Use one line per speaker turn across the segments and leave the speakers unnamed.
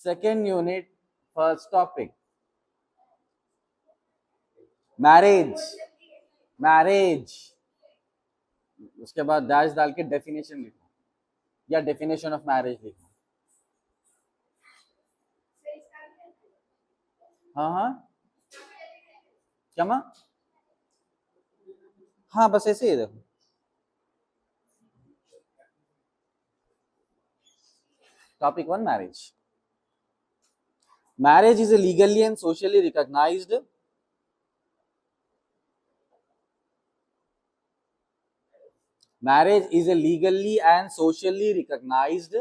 Second unit, first topic. Marriage, marriage, उसके बाद dash डाल के डेफिनेशन लिखो या डेफिनेशन ऑफ मैरिज लिखो। हाँ हाँ, क्या माँ? हाँ बस ऐसे ही देखो। Topic 1, marriage. Marriage is a legally and socially recognized marriage is a legally and socially recognized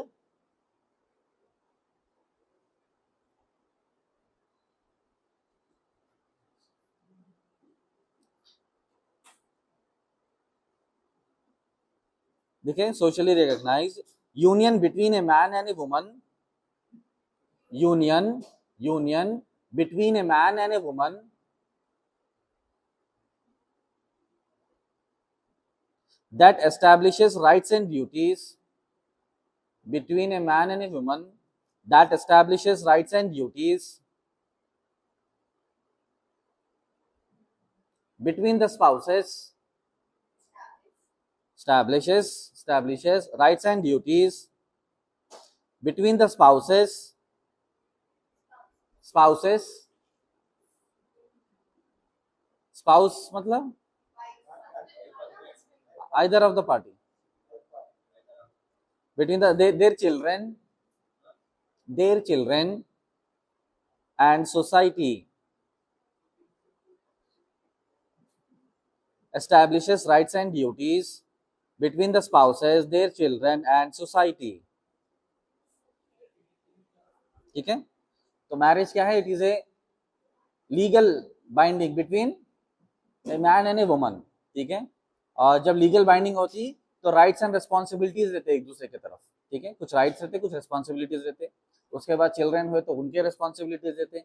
देखिए socially recognized union between a man and a woman, union between a man and a woman that establishes rights and duties between a man and a woman that establishes rights and duties between the spouses, establishes rights and duties between the spouses spouse मतलब either of the party, between their children and society, establishes rights and duties between the spouses, their children and society. ठीक है, तो marriage क्या है? It is a legal binding between a man and a woman. ठीक है, और जब legal binding होती तो राइट्स एंड रिस्पॉन्सिबिलिटीज रहते एक दूसरे की तरफ. ठीक है, कुछ राइट्स रहते, कुछ रिस्पॉन्सिबिलिटीज रहते. उसके बाद चिल्ड्रन हुए तो उनके रिस्पॉन्सिबिलिटीज रहते.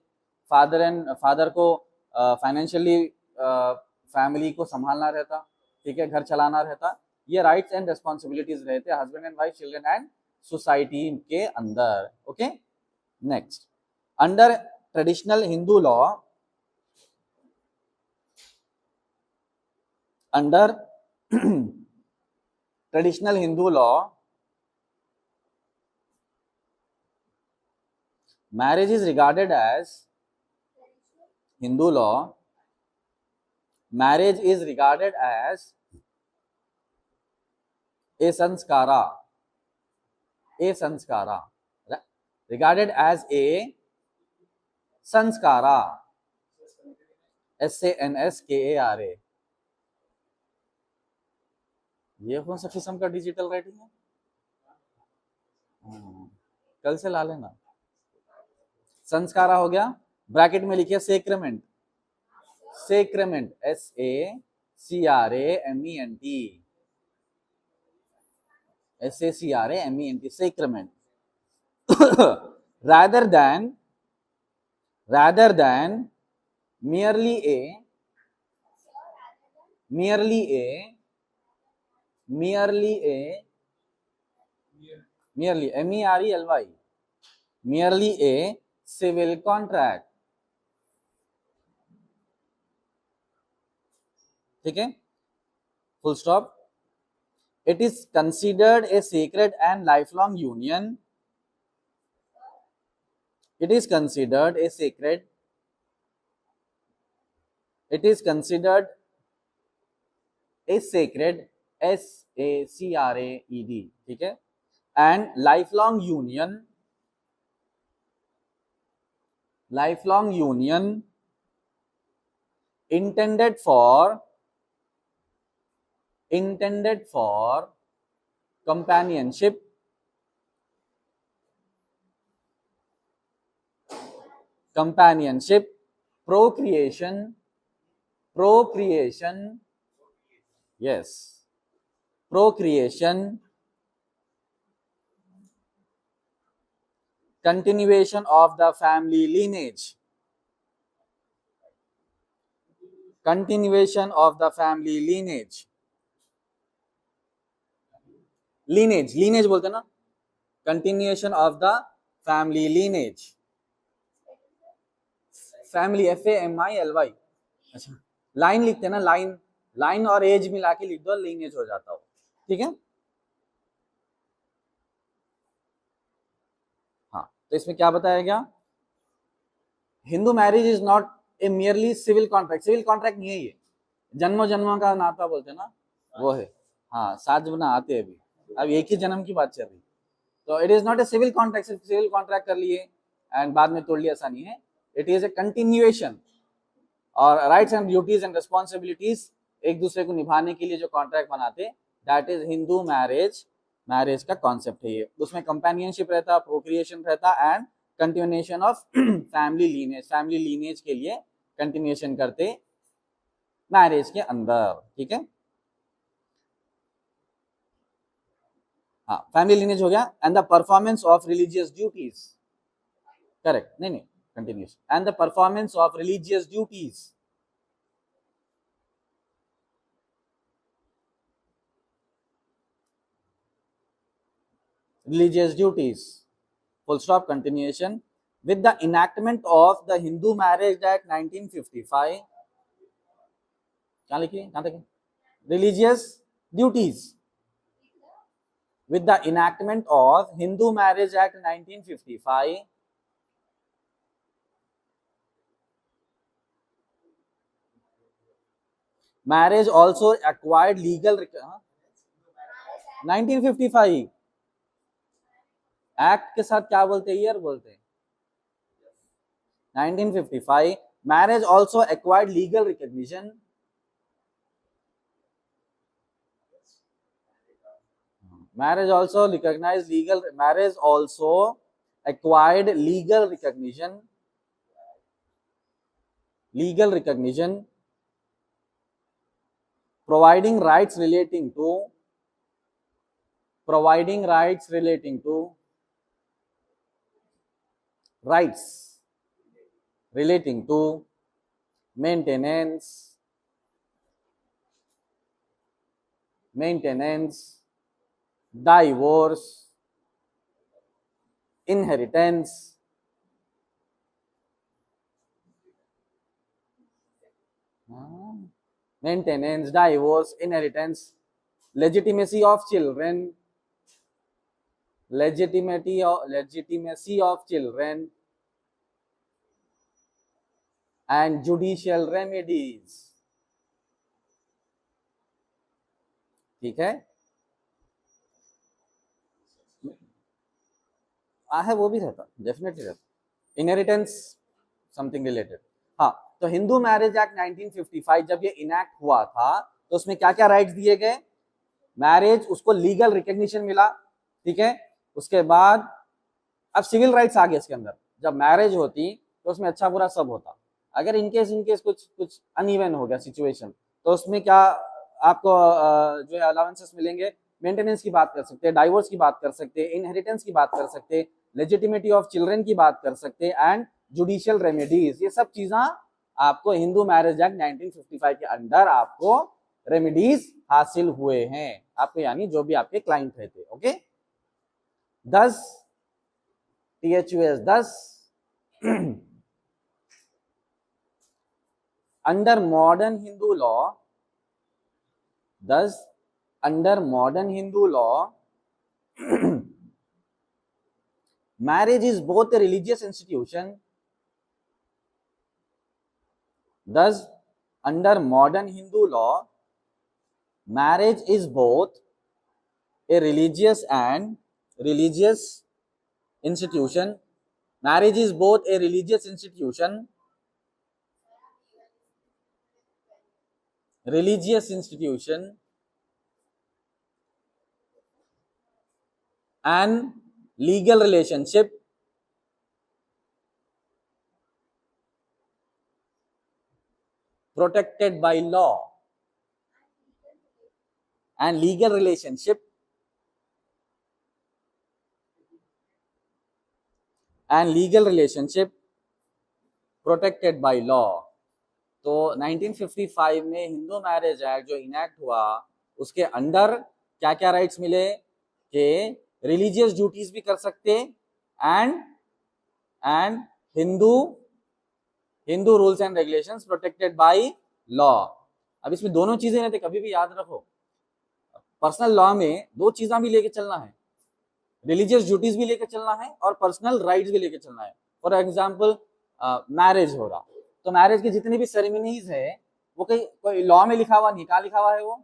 फादर को फाइनेंशियली फैमिली को संभालना रहता. ठीक है, घर चलाना रहता. ये राइट्स एंड रिस्पॉन्सिबिलिटीज रहते husband and wife, children and society के अंदर. Okay, next. Under traditional Hindu law, under traditional Hindu law, marriage is regarded as Hindu law. Marriage is regarded as a sanskara, regarded as a sanskara, SANSKARA. ये कौन सा किस्म का digital writing है? कल से ला लेना. संस्कारा हो गया, ब्रैकेट में लिखिए सेक्रेमेंट, SACRAMENT, sacrament, rather than merely a civil contract. ठीक है, full stop. It is considered a sacred and lifelong union. It is considered a sacred, SACRED, ठीक है, and lifelong union intended for companionship, procreation, yes, procreation, continuation of the family lineage, lineage बोलते ना, continuation of the family lineage, family FAMILY, अच्छा line लिखते हैं ना, line, line और as मिला के लिख दो, लीनेज हो जाता हो, ठीक है। हाँ, तो इसमें क्या बताया गया, Hindu marriage is not a merely civil contract, civil contract नहीं है ये, जन्मों जन्मों का नाता बोलते हैं ना, वो है। हाँ, सात जन्म आते हैं अभी, अब एक ही जन्म की बात चल रही, तो it is not a civil contract, civil contract कर लिए एंड बाद में तोड़ लिया, ऐसा नहीं है, इट इज ए कंटिन्यूएशन, और rights and duties and responsibilities एक दूसरे को निभाने के लिए जो कॉन्ट्रैक्ट बनाते, that is Hindu marriage, marriage का कॉन्सेप्ट है ये। उसमें कंपेनियनशिप रहता, प्रोक्रिएशन रहता and continuation of family lineage, family lineage के लिए कंटिन्यूएशन करते मैरिज के अंदर, ठीक है। हाँ, फैमिली लीनेज हो गया, and the performance of religious duties, correct, नहीं नहीं continuous, and the performance of religious duties, religious duties, full stop, continuation, with the enactment of the Hindu Marriage Act 1955, क्या लिखिए, कहाँ तक है, religious duties, with the enactment of Hindu Marriage Act 1955, marriage also acquired legal 1955 act के साथ क्या बोलते हैं, ईयर बोलते हैं, 1955 marriage also acquired legal recognition, marriage also recognized legal, marriage also acquired legal recognition, legal recognition, providing rights relating to, providing rights relating to, rights relating to maintenance, maintenance, divorce, inheritance, maintenance, divorce, inheritance, legitimacy of children, legitimacy of children, and judicial remedies, ठीक है। है वो भी रहता, definitely रहता, inheritance something related. हाँ, तो Hindu marriage act 1955 जब ये इनैक्ट हुआ था तो उसमें क्या क्या राइट्स दिए गए, मैरिज उसको लीगल रिकॉग्निशन मिला, ठीक है। उसके बाद अब सिविल राइट्स आ गए इसके अंदर, जब मैरिज होती तो उसमें अच्छा बुरा सब होता, अगर इनकेस कुछ कुछ अनइवन हो गया सिचुएशन तो उसमें क्या आपको जो है अलाउंसेस मिलेंगे, मेंटेनेंस की बात कर सकते हैं, डाइवोर्स की बात कर सकते हैं, इनहेरिटेंस की बात कर सकते हैं, लेजिटिमिटी ऑफ चिल्ड्रन की बात कर सकते हैं, एंड जुडिशियल रेमेडीज, ये सब चीजें आपको हिंदू मैरिज एक्ट 1955 के अंदर आपको रेमेडीज हासिल हुए हैं आपको, यानी जो भी आपके क्लाइंट रहते, okay. 10 THUS 10 under modern Hindu law, thus under modern Hindu law marriage is both a religious institution, thus under modern Hindu law marriage is both a religious and religious institution, marriage is both a religious institution, religious institution and legal relationship protected by law, and legal relationship and legal relationship protected by law। तो 1955 में Hindu marriage act जो enact हुआ उसके अंदर क्या क्या rights मिले कि रिलीजियस ड्यूटीज भी कर सकते and and Hindu rules and regulations protected by law. अब इसमें दोनों चीजें रहते, कभी भी याद रखो, पर्सनल लॉ में दो चीजें भी लेके चलना है, रिलीजियस ड्यूटीज भी लेके चलना है और पर्सनल राइट्स भी लेके चलना है. फॉर एग्जाम्पल मैरिज हो रहा, तो मैरिज की जितनी भी सेरेमनीज है वो कोई लॉ में लिखा हुआ नहीं, कहाँ लिखा हुआ है वो?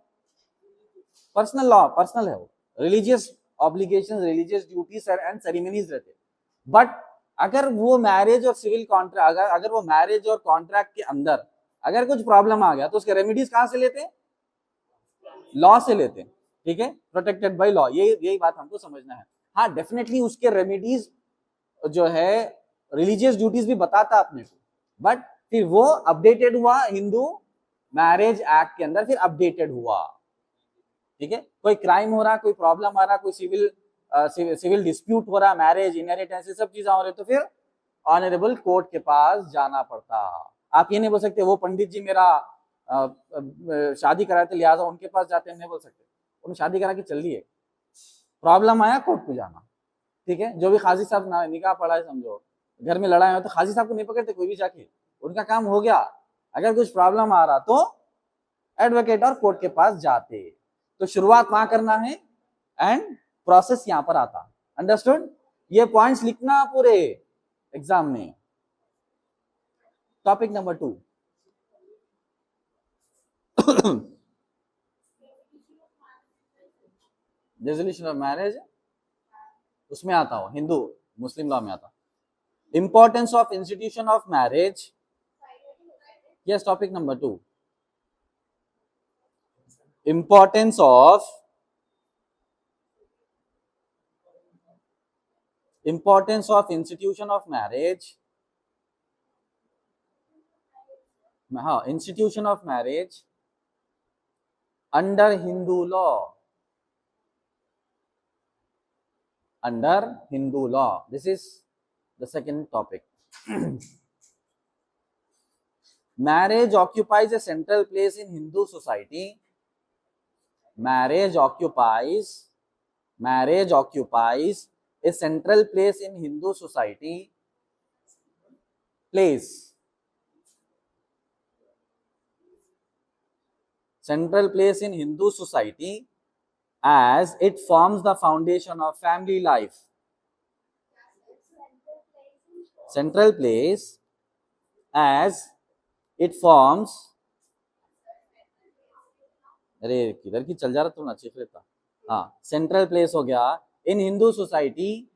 पर्सनल लॉ, पर्सनल है वो. Religious obligations, religious duties and ceremonies रहते. बट अगर वो मैरिज और सिविल कॉन्ट्रैक्ट, अगर वो मैरिज और कॉन्ट्रैक्ट के अंदर अगर कुछ प्रॉब्लम आ गया तो उसके रेमेडीज कहाँ से लेते हैं? लॉ से लेते हैं. ठीक है, प्रोटेक्टेड बाय लॉ, यही बात हमको समझना है. हाँ, डेफिनेटली उसके रेमेडीज जो है रिलीजियस ड्यूटीज भी बताता अपने को, बट फिर वो अपडेटेड हुआ हिंदू मैरिज एक्ट के अंदर, फिर अपडेटेड हुआ. ठीक है, कोई क्राइम हो रहा, कोई प्रॉब्लम आ रहा, कोई सिविल डिस्प्यूट हो रहा, मैरिज, इनहेरिटेंस, सब चीजें हो रही, तो फिर ऑनरेबल कोर्ट के पास जाना पड़ता. आप ये नहीं बोल सकते वो पंडित जी मेरा शादी कराए थे लिहाजा उनके पास जाते हैं, नहीं बोल सकते. उन्होंने शादी करा के चल दी है, प्रॉब्लम आया कोर्ट में जाना. ठीक है, जो भी खाजी साहब निकाह पढ़ा है, समझो घर में लड़ाई हो तो खाजी साहब को नहीं पकड़ते कोई भी जाके, उनका काम हो गया. अगर कुछ प्रॉब्लम आ रहा तो एडवोकेट और कोर्ट के पास जाते. तो शुरुआत वहां करना है एंड प्रोसेस यहां पर आता. अंडरस्टूड? ये पॉइंट्स लिखना पूरे एग्जाम में. Topic number 2, resolution of marriage, उसमें आता हो, हिंदू मुस्लिम लॉ में आता. Importance of institution of marriage, yes, topic number 2, importance of institution of marriage. हाँ, institution of marriage under Hindu law, under Hindu law. This is the second topic. Marriage occupies a central place in Hindu society. Marriage occupies a central place in Hindu society. Central place in Hindu society as it forms the foundation of family life. Central place as it forms, अरे किधर की चल जा रहा तुम, अच्छी फिर था. हाँ, सेंट्रल प्लेस हो गया in Hindu society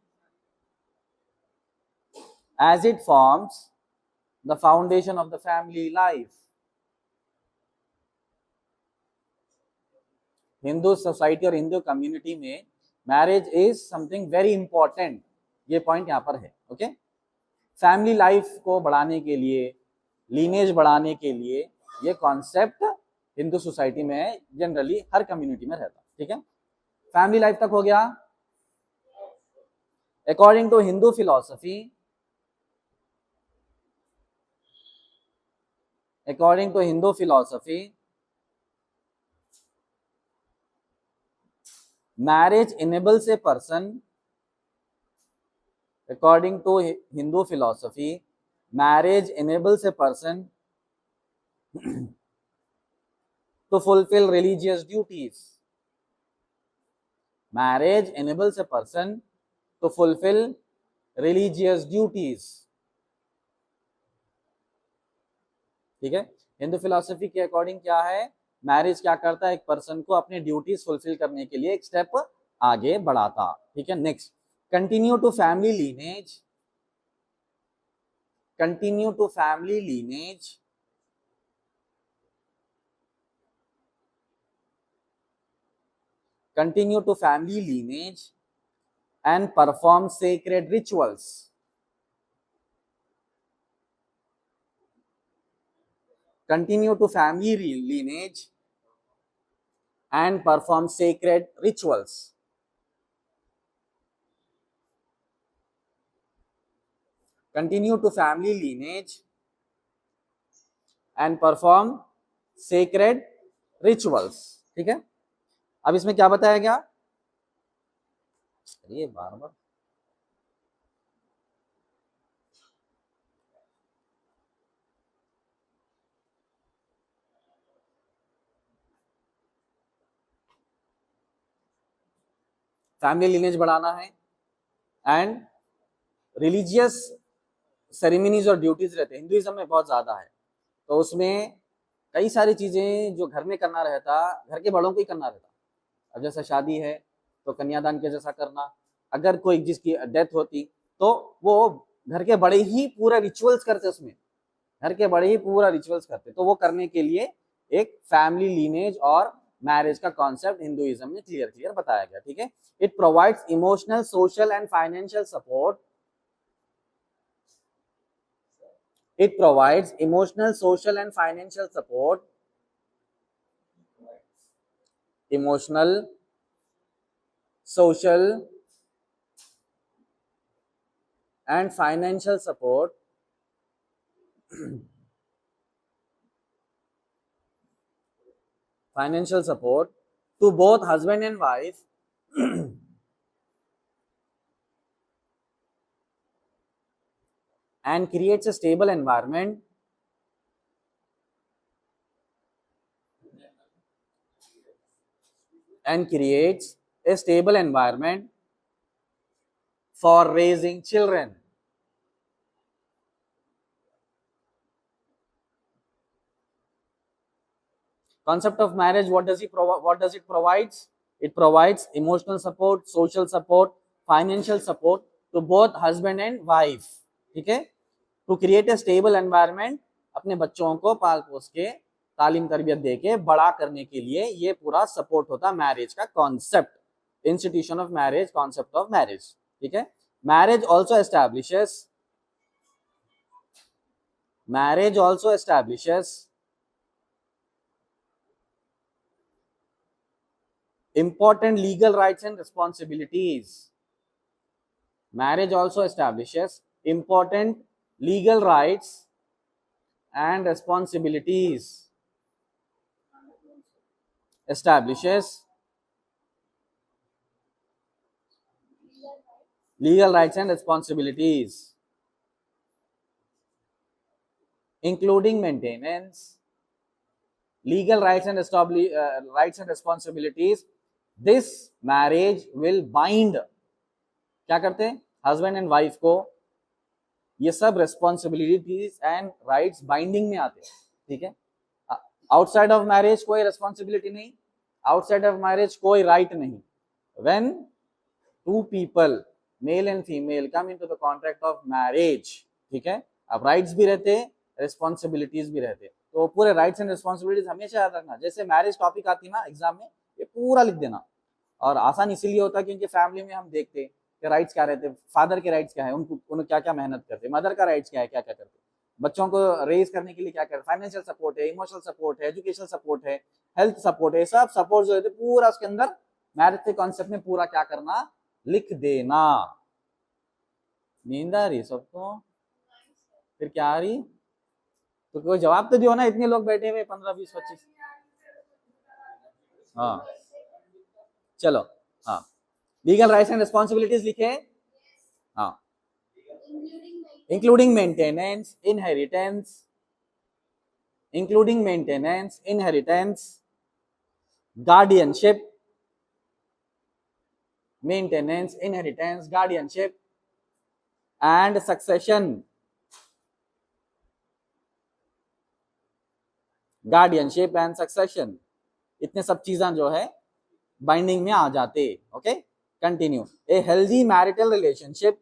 as it forms the foundation of the family life. Hindu society और हिंदू कम्युनिटी में marriage is something very important. ये पॉइंट यहाँ पर है. ओके, फैमिली लाइफ को बढ़ाने के लिए, लीनेज बढ़ाने के लिए ये कॉन्सेप्ट हिंदू सोसाइटी में है, जनरली हर कम्युनिटी में रहता. ठीक है, फैमिली लाइफ तक हो गया. According to Hindu philosophy, according to Hindu philosophy, marriage enables a person, according to Hindu philosophy, marriage enables a person to fulfill religious duties. Marriage enables a person to fulfill religious duties. ठीक है, Hindu philosophy के according क्या है, marriage क्या करता है, एक person को अपने ड्यूटीज फुलफिल करने के लिए एक स्टेप आगे बढ़ाता. ठीक है, next, continue to family lineage. Continue to family lineage, continue to family lineage and perform sacred rituals. Continue to family lineage and perform sacred rituals. Continue to family lineage and perform sacred rituals. ठीक है, अब इसमें क्या बताया गया, ये बार बार family lineage बढ़ाना है, एंड रिलीजियस सेरेमनीज और ड्यूटीज रहते हैं हिंदुइज्म में बहुत ज्यादा है, तो उसमें कई सारी चीजें जो घर में करना रहता, घर के बड़ों को ही करना रहता। अब जैसे शादी है तो कन्यादान के जैसा करना, अगर कोई जिसकी डेथ होती तो वो घर के बड़े ही पूरा रिचुअल्स करते, उसमें घर के बड़े ही पूरा रिचुअल्स करते, तो वो करने के लिए एक फैमिली लीनेज और मैरिज का कॉन्सेप्ट हिंदुइज्म में क्लियर क्लियर बताया गया। ठीक है, it provides emotional, social and financial support. It provides emotional, social and financial support. Emotional, social and financial support financial support to both husband and wife and creates a stable environment for raising children. Concept of marriage, what does it provide? It provides emotional support, social support, financial support to both husband and wife. ठीक है, to create a stable environment, अपने बच्चों को पाल पोस के तालीम तरबियत दे के बड़ा करने के लिए ये पूरा सपोर्ट होता मैरिज का concept, institution of marriage, concept of marriage. ठीक है, marriage also establishes important legal rights and responsibilities. Marriage also establishes important legal rights and responsibilities. Establishes legal rights and responsibilities, including maintenance, legal rights and responsibilities. This marriage will bind, क्या करते हैं, husband and wife को ये सब responsibilities and rights binding में आते हैं। ठीक है, आउटसाइड ऑफ मैरिज कोई रेस्पॉन्सिबिलिटी नहीं, आउटसाइड ऑफ मैरिज कोई राइट नहीं। When two people, male and female, come into the contract of marriage, ठीक है, अब राइट्स भी रहते, रेस्पॉन्सिबिलिटीज भी रहते, तो पूरे राइट्स एंड रेस्पॉन्सिबिलिटीज हमेशा याद रखना। जैसे मैरिज टॉपिक आती ना एग्जाम में, ये पूरा लिख देना, और आसान इसीलिए होता है क्योंकि फैमिली में हम देखते हैं कि राइट्स क्या रहते हैं, फादर के राइट्स क्या है, उनको क्या क्या मेहनत करते, मदर का राइट्स क्या है, क्या क्या करते, बच्चों को रेज करने के लिए क्या करते, फाइनेंशियल सपोर्ट है, इमोशनल सपोर्ट है, एजुकेशनल सपोर्ट है, हेल्थ सपोर्ट है, सब सपोर्ट जो है पूरा उसके अंदर मैरिज के कॉन्सेप्ट में पूरा क्या करना, लिख देना। नींद आ रही सबको, फिर क्या आ रही, तो कोई जवाब तो दियो ना, इतने लोग बैठे हुए 15 20 25। हाँ चलो, हाँ लीगल राइट्स एंड रिस्पॉन्सिबिलिटीज लिखे, हाँ, including maintenance, inheritance, guardianship, maintenance, inheritance, guardianship and succession. Guardianship and succession, इतने सब चीजें जो है बाइंडिंग में आ जाते। Okay, continue. A healthy marital relationship,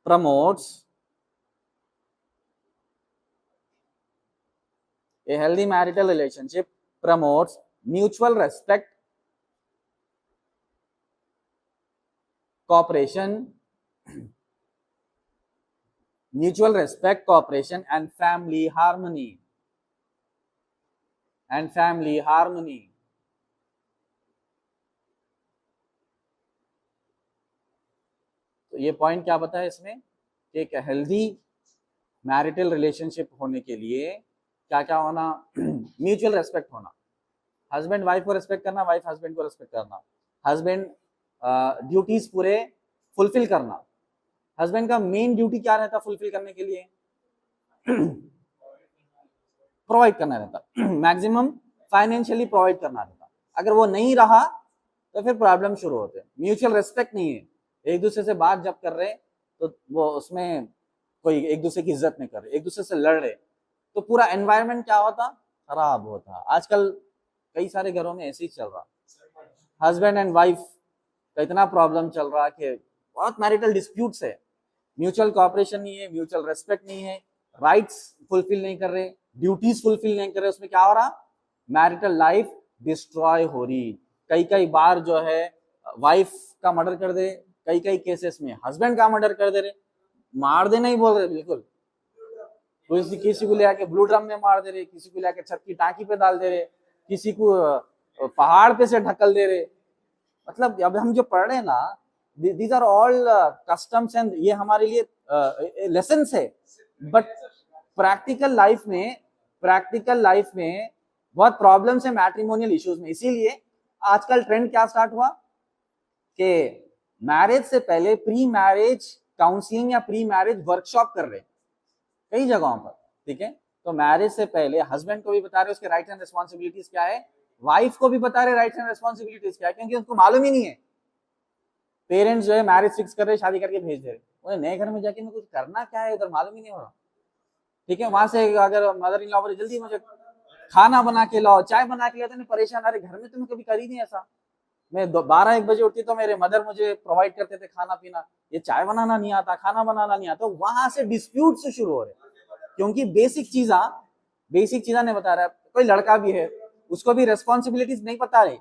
promotes mutual respect, cooperation and family harmony, तो ये पॉइंट क्या बताया इसमें कि एक हेल्दी मैरिटल रिलेशनशिप होने के लिए क्या क्या होना, म्यूचुअल रेस्पेक्ट होना, हस्बैंड वाइफ को रेस्पेक्ट करना, वाइफ हस्बैंड को रेस्पेक्ट करना, हस्बैंड ड्यूटीज पूरे फुलफिल करना। हस्बैंड का मेन ड्यूटी क्या रहता फुलफिल करने के लिए, प्रोवाइड करना रहता, मैक्सिमम फाइनेंशियली प्रोवाइड करना रहता। अगर वो नहीं रहा तो फिर प्रॉब्लम शुरू होते हैं। म्यूचुअल रेस्पेक्ट नहीं है, एक दूसरे से बात जब कर रहे तो वो उसमें कोई एक दूसरे की इज्जत नहीं कर रहे, एक दूसरे से लड़ रहे, तो पूरा एनवायरनमेंट क्या होता, खराब होता। आजकल कई सारे घरों में ऐसे ही चल रहा, हस्बैंड एंड वाइफ का इतना प्रॉब्लम चल रहा कि बहुत मैरिटल डिस्प्यूट्स है, म्यूचुअल कोऑपरेशन नहीं है, म्यूचुअल रेस्पेक्ट नहीं है, राइट्स फुलफिल नहीं कर रहे, ड्यूटीज फुलफिल नहीं कर रहे, उसमें क्या हो रहा, मैरिटल लाइफ डिस्ट्रॉय हो रही। कई कई बार जो है वाइफ का मर्डर कर दे, कई कई केसेस में हस्बैंड का मर्डर कर दे रहे, मार देना ही बोल रहे बिल्कुल, किसी को ले आके ब्लू ड्रम में मार दे रहे, किसी को ले आके छत की टांकी पे डाल दे रहे, किसी को पहाड़ पे से ढकल दे रहे। मतलब अब हम जो पढ़ रहे हैं ना, these are all customs and ये हमारे लिए लेसन्स है, बट प्रैक्टिकल लाइफ में बहुत प्रॉब्लम्स है मैट्रिमोनियल इश्यूज में। इसीलिए आजकल ट्रेंड क्या स्टार्ट हुआ कि मैरिज से पहले प्री मैरिज काउंसलिंग या प्री मैरिज वर्कशॉप कर रहे कई जगहों पर, ठीक है। तो मैरिज से पहले हस्बैंड को भी बता रहे उसके राइट्स एंड रिस्पॉन्सिबिलिटीज क्या है, वाइफ को भी बता रहे राइट्स एंड रिस्पॉन्सिबिलिटीज क्या है, क्योंकि उनको मालूम ही नहीं है। पेरेंट्स जो है मैरिज फिक्स कर रहे, शादी करके भेज दे रहे, उन्हें नए घर में जाके मैं कुछ करना क्या है उधर मालूम ही नहीं हो रहा, ठीक है। वहां से अगर मदर इन लॉ बोले जल्दी मुझे खाना बना के लाओ, चाय बना के लाओ, तो परेशान, अरे घर में तुम्हें कभी करी नहीं ऐसा, मैं 12-1 बजे उठती तो मेरे मदर मुझे प्रोवाइड करते थे खाना पीना, ये चाय बनाना नहीं आता, खाना बनाना नहीं आता। वहां से डिस्प्यूट से शुरू हो रहे, क्योंकि बेसिक चीजा नहीं बता रहा। कोई लड़का भी है, उसको भी रेस्पॉन्सिबिलिटीज नहीं बता रहे,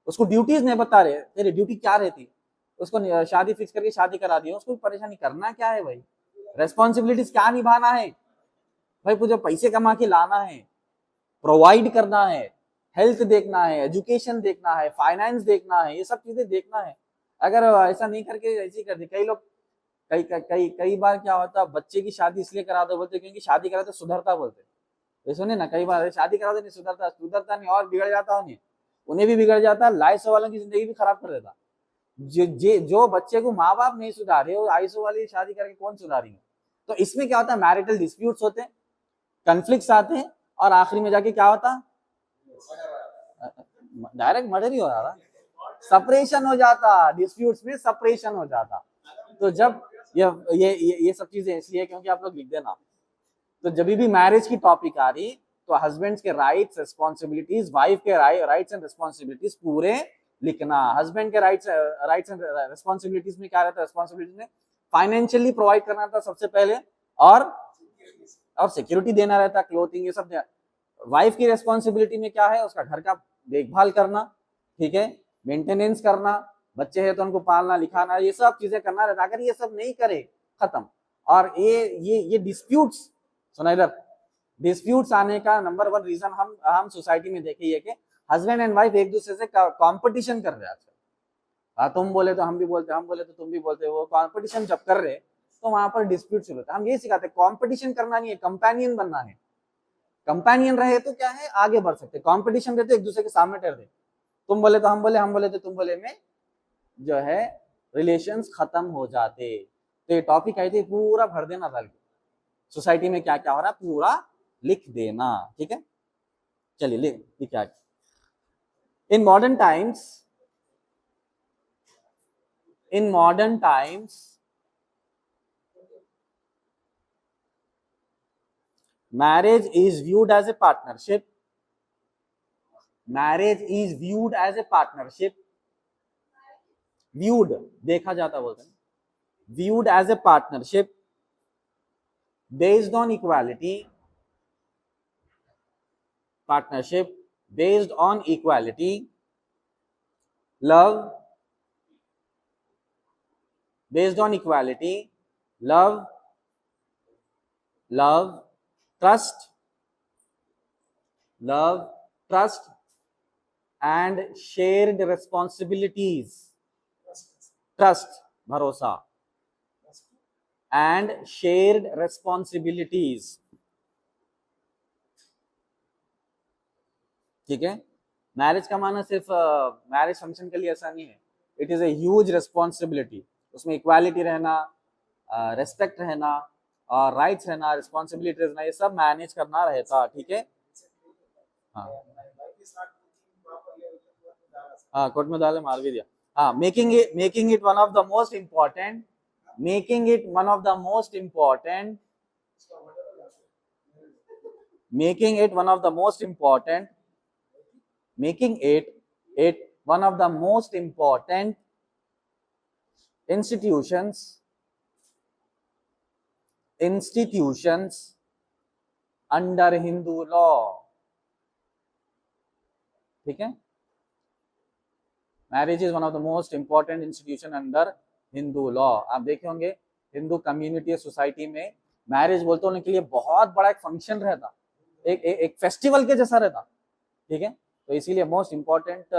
उसको ड्यूटीज नहीं बता रहे, तेरी ड्यूटी क्या रहती, उसको शादी फिक्स करके शादी करा दी, उसको परेशानी करना क्या है भाई, रेस्पॉन्सिबिलिटीज क्या निभाना है भाई, तुझे पैसे कमा के लाना है, प्रोवाइड करना है, हेल्थ देखना है, एजुकेशन देखना है, फाइनेंस देखना है, ये सब चीजें देखना है। अगर ऐसा नहीं करके ऐसे कर दे, कई लोग कई बार क्या होता, बच्चे की शादी इसलिए करा दो बोलते क्योंकि शादी करा तो सुधरता बोलते, ये सुने ना, कई बार शादी करा दो नहीं सुधरता नहीं, और बिगड़ जाता उन्हें, उन्हें भी बिगड़ जाता, लाइसो वालों की जिंदगी भी खराब कर देता। जो बच्चे को माँ बाप नहीं सुधारे, वो आईसो वाली शादी करके कौन सुधारेंगे। तो इसमें क्या होता है, मैरिटल डिस्प्यूट्स होते हैं, कन्फ्लिक्ट्स आते हैं, और आखिरी में जाके क्या होता, डायरेक्ट मर्डर ही हो रहा था, सेपरेशन हो जाता, डिस्प्यूट्स में सेपरेशन हो जाता। तो जब ये सब चीजें इसलिए क्योंकि आप लोग लिख देना, तो जब भी मैरिज की टॉपिक आ रही तो हस्बैंड के राइट्स रिस्पॉन्सिबिलिटीज, वाइफ के राइट्स एंड रिस्पॉन्सिबिलिटीज पूरे लिखना। हस्बैंड के राइट्स एंड रिस्पॉन्सिबिलिटीज में क्या रहता है, रिस्पॉन्सिबिलिटीज में फाइनेंशियली प्रोवाइड करना था सबसे पहले, और सिक्योरिटी देना रहता, क्लोथिंग, ये सब। वाइफ की रिस्पॉन्सिबिलिटी में क्या है, उसका घर का देखभाल करना, ठीक है, मेंटेनेंस करना, बच्चे हैं तो उनको पालना लिखाना, ये सब चीजें करना रहता। अगर ये सब नहीं करे, खत्म। और ये डिस्प्यूट्स, सुना इधर, डिस्प्यूट्स आने का नंबर 1 रीजन हम सोसाइटी में देखे ये कि हस्बैंड एंड वाइफ एक दूसरे से कंपटीशन कर रहे हैं आजकल। तुम बोले तो हम भी बोलते, हम बोले तो तुम भी बोलते, वो कंपटीशन जब कर रहे तो वहां पर डिस्प्यूट शुरू होता है। हम ये सिखाते हैं, कंपटीशन करना नहीं है, कंपेनियन बनना है। कंपेनियन रहे तो क्या है, आगे बढ़ सकते, कंपटीशन रहते एक दूसरे के सामने कर दे, तुम बोले तो हम बोले, हम बोले तो तुम बोले में जो है रिलेशंस खत्म हो जाते। तो ये टॉपिक आई थी, पूरा भर देना था सोसाइटी में क्या क्या हो रहा है, पूरा लिख देना, ठीक है। चलिए लिख क्या, in modern times marriage is viewed as a partnership, viewed देखा जाता बोलते हैं, viewed as a partnership based on equality, love, trust and shared responsibilities, भरोसा and shared responsibilities, ठीक है। मैरिज का माना सिर्फ मैरिज फंक्शन के लिए ऐसा नहीं है, it is a huge responsibility. उसमें इक्वालिटी रहना, रेस्पेक्ट रहना, और राइट्स रहना, रिस्पॉन्सिबिलिटीज रहना, ये सब मैनेज करना रहता, ठीक है। हाँ हाँ, कोर्ट में डाले मार भी दिया। हाँ, making it one of the most important, making it one of the most important, making it one of the most important, making it one of the most important institutions under Hindu law, ठीक है। Marriage is one of the most important institution under Hindu law. आप देखे होंगे Hindu community society में marriage बोलते उनके लिए बहुत बड़ा एक फंक्शन रहता, एक फेस्टिवल के जैसा रहता, ठीक है। तो इसीलिए मोस्ट इंपॉर्टेंट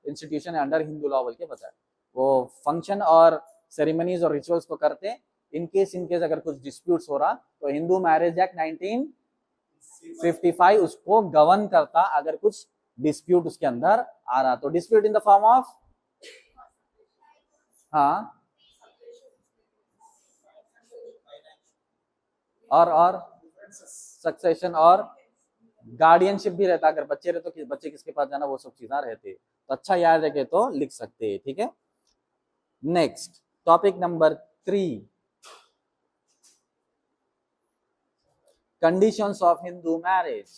इंस्टीट्यूशन है अंडर हिंदू लॉ बोल के बताया। वो फंक्शन और सेरेमनीज और रिचुअल्स को करते, इनकेस अगर कुछ डिस्प्यूट्स हो रहा तो हिंदू मैरिज एक्ट 1955 उसको गवर्न करता, अगर कुछ डिस्प्यूट उसके अंदर आ रहा तो। Dispute in the form of, हाँ, और सक्सेशन और गार्डियनशिप भी रहता, अगर बच्चे रहे तो बच्चे किसके पास जाना, वो सब चीजें रहते। तो अच्छा याद रखे तो लिख सकते हैं, ठीक है। Next topic number 3, conditions of Hindu marriage.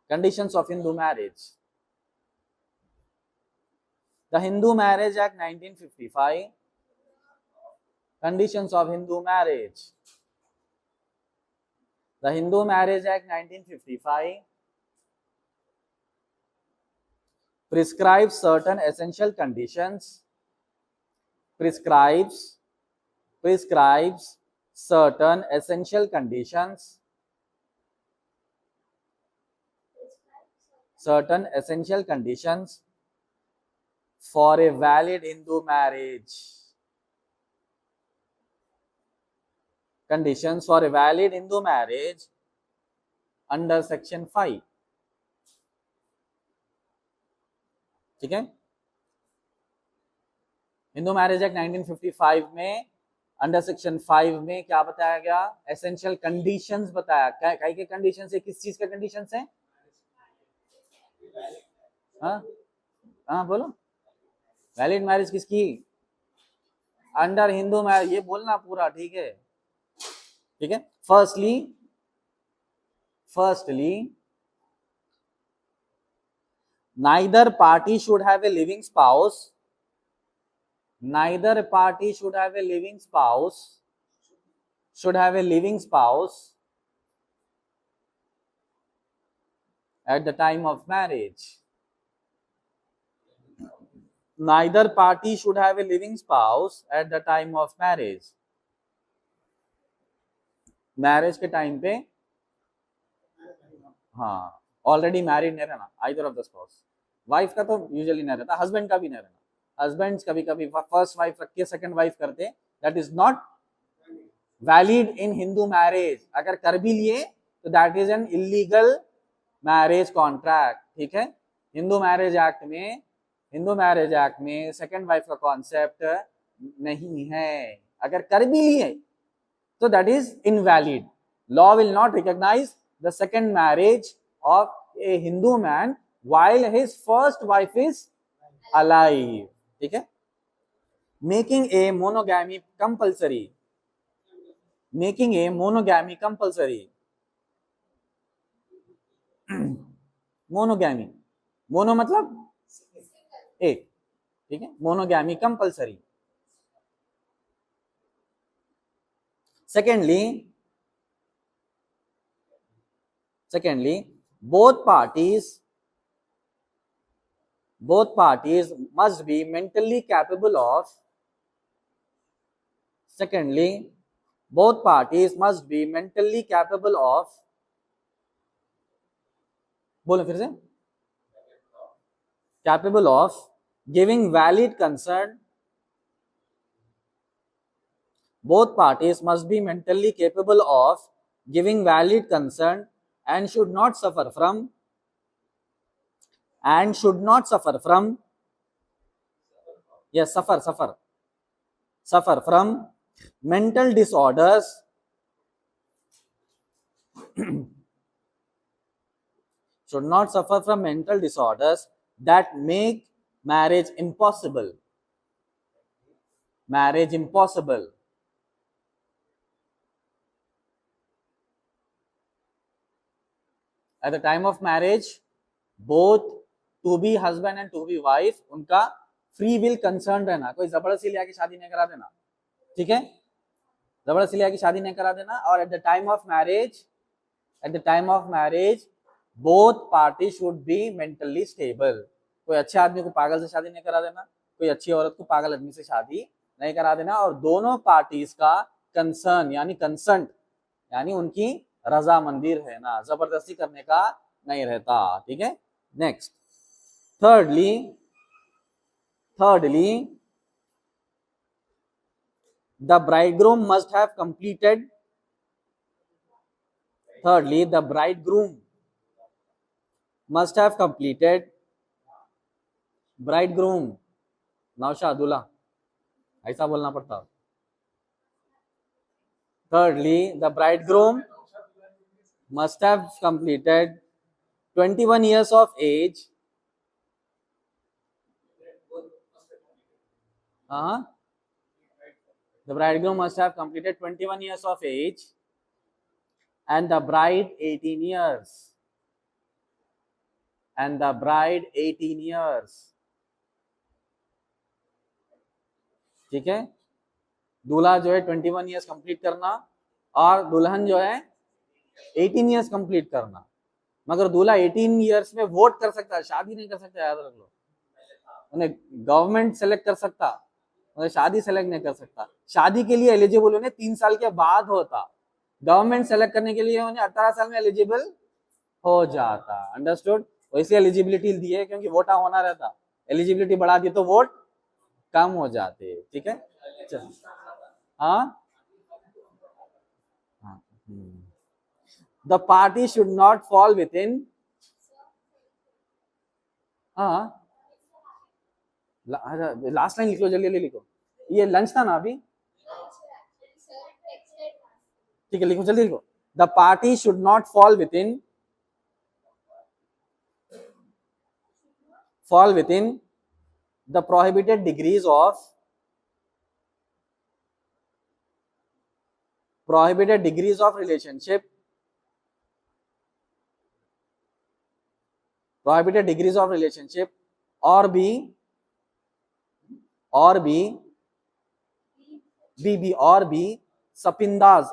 Conditions of Hindu marriage. The Hindu Marriage Act 1955, conditions of Hindu marriage. The Hindu Marriage Act 1955 prescribes certain essential conditions, prescribes certain essential conditions, certain essential conditions for a valid Hindu marriage. Conditions for a valid Hindu marriage under section 5, ठीक है। Hindu marriage act 1955 में under section 5 में क्या बताया गया, essential conditions बताया। क्या के कंडीशंस है, किस चीज के कंडीशंस है? हाँ बोलो, वैलिड मैरिज किसकी? अंडर हिंदू मैरिज, ये बोलना पूरा, ठीक है, ठीक है। Firstly neither party should have a living spouse, neither party should have a living spouse, at the time of marriage. Neither party should have a living spouse at the time of marriage. Marriage के time पे, हाँ, already married नहीं रहना, either of the spouse. Wife का तो usually नहीं रहता, husband का भी नहीं रहना। हस्बैंड्स कभी कभी फर्स्ट वाइफ रख के सेकंड वाइफ करते, that is not valid in Hindu marriage. अगर कर भी लिए तो that is an illegal marriage contract, ठीक है। हिंदू मैरिज एक्ट में सेकंड वाइफ का कॉन्सेप्ट नहीं है। अगर कर भी लिए तो that is invalid. Law will not recognize the second marriage of a Hindu man while his first wife is alive, ठीक है। Making a monogamy compulsory, monogamy, mono मतलब एक, ठीक है, monogamy compulsory. Secondly, both parties must be mentally capable of, बोलो फिर से, capable of giving valid consent. Both parties must be mentally capable of giving valid consent and should not suffer from yes, suffer from mental disorders should not suffer from mental disorders that make marriage impossible. Marriage impossible. At the time of marriage, both to be husband and to be wife, उनका free will concern रहना, कोई जबरदस्ती ले आके शादी नहीं करा देना, ठीक है, जबरदस्ती ले आके शादी नहीं करा देना. और at the time of marriage both party should be mentally stable. कोई अच्छे आदमी को पागल से शादी नहीं करा देना, कोई अच्छी औरत को पागल आदमी से शादी नहीं करा देना, और दोनों पार्टीज का कंसर्न यानी कंसेंट यानी उनकी रजामंदी रहना, जबरदस्ती करने का नहीं रहता, ठीक है. Next, thirdly the bridegroom must have completed bridegroom nausea दूल्हा ऐसा बोलना पड़ता. Thirdly, the bridegroom must have completed 21 years of age. The bridegroom must have completed 21 years of age and the bride 18 years. ठीक है, दूल्हा जो है 21 ईयर्स कंप्लीट करना और दुल्हन जो है 18 ईयर्स कंप्लीट करना. मगर दूल्हा 18 ईयर्स में वोट कर सकता है, शादी नहीं कर सकता, याद रख लो. उन्हें गवर्नमेंट सेलेक्ट कर सकता, मगर शादी सेलेक्ट नहीं कर सकता. शादी के लिए एलिजिबल उन्हें 3 साल के बाद होता, गवर्नमेंट सेलेक्ट करने के लिए उन्हें 18 साल में एलिजिबल हो जाता. अंडरस्टूड. वैसे एलिजिबिलिटी दी है क्योंकि वोटा होना रहता, एलिजिबिलिटी बढ़ा दी तो वोट कम हो जाते, ठीक है. The party should not fall within last line लिखो, जल्दी लिखो. ये लंच था ना अभी, ठीक है, लिखो जल्दी लिखो. The party should not fall within the prohibited degrees of relationship or be sapindas,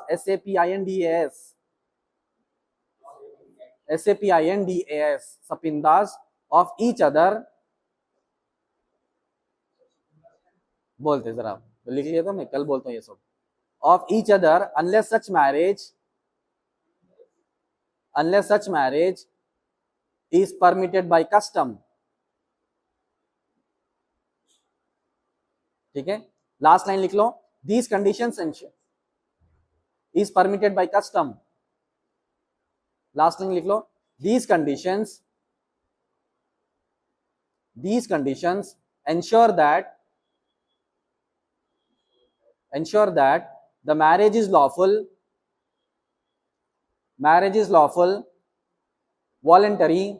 sapindas of each other. बोलते जरा लिख लिया तो मैं कल बोलता हूँ ये सब. Of each other unless such marriage is permitted by custom. ठीक है, लास्ट लाइन लिख लो. These conditions is permitted by custom. Last line लिख लो. These conditions ensure that the marriage is lawful, voluntary,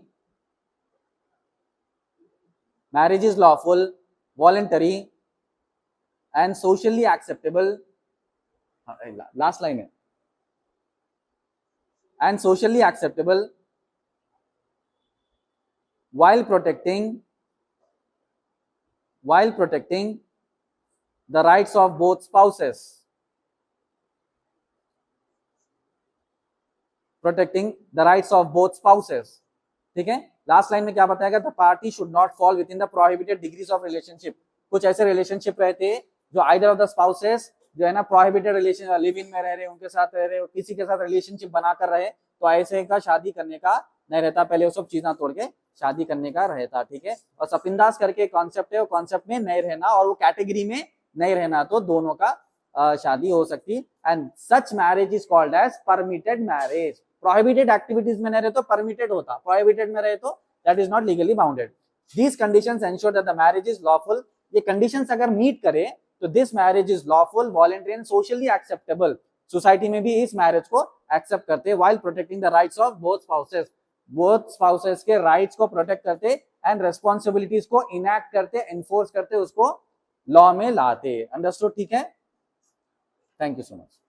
and socially acceptable. Last line है. And socially acceptable while protecting the rights of both spouses. ठीक है. Last line में क्या बताएगा? The party should not fall with in the prohibited degrees of relationship. कुछ ऐसे relationship रहते जो आइदर ऑफ द स्पाउसेस जो है ना प्रोहिबिटेड रिलेशन, लिव इन में रह रहे, उनके साथ रह रहे, किसी के साथ रिलेशनशिप बनाकर रहे, तो ऐसे का शादी करने का नहीं रहता. पहले वो सब चीजें तोड़ के शादी करने का रहता. ठीक है. और सपिंदास करके कॉन्सेप्ट है, वो कॉन्सेप्ट में नहीं रहना और वो कैटेगरी में नहीं रहना, तो दोनों का शादी हो सकती. And such marriage is called as permitted marriage. Prohibited activities में नहीं रहे तो परमिटेड होता, प्रोहिबिटेड में रहे तो that is not legally bounded. These conditions ensure that the marriage is lawful. ये कंडीशंस अगर मीट करे तो this marriage is lawful, voluntary and socially acceptable. Society में भी इस मैरिज को एक्सेप्ट करते हैं, while protecting the rights of both spouses के राइट्स को प्रोटेक्ट करते एंड रेस्पॉन्सिबिलिटीज को इनैक्ट करते, एनफोर्स करते, उसको लॉ में लाते। अंडरस्टूड? ठीक है, थैंक यू सो मच।